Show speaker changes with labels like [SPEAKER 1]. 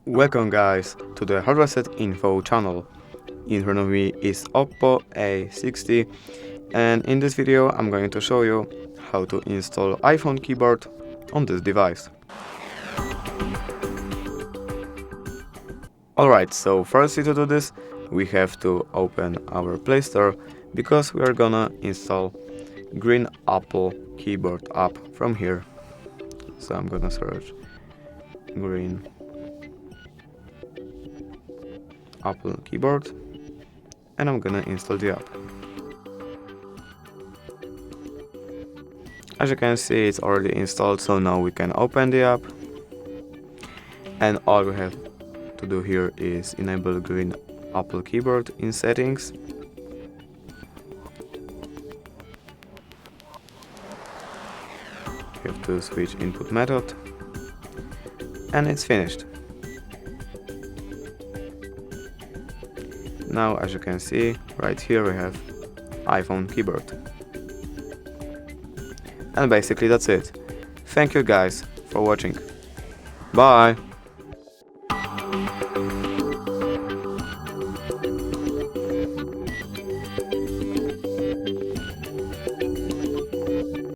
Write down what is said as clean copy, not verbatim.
[SPEAKER 1] Welcome guys to the hardware set info channel. In front of me is Oppo A60 and in this video I'm going to show you how to install iPhone keyboard on this device. Alright, so firstly to do this we have to open our Play Store because we are gonna install green Apple keyboard app from here. So I'm gonna search green Apple keyboard and I'm gonna install the app. As you can see, it's already installed, so now we can open the app and all we have to do here is enable green Apple keyboard in settings. You have to switch input method and it's finished. Now, as you can see, right here we have iPhone keyboard. And basically that's it. Thank you guys for watching. Bye!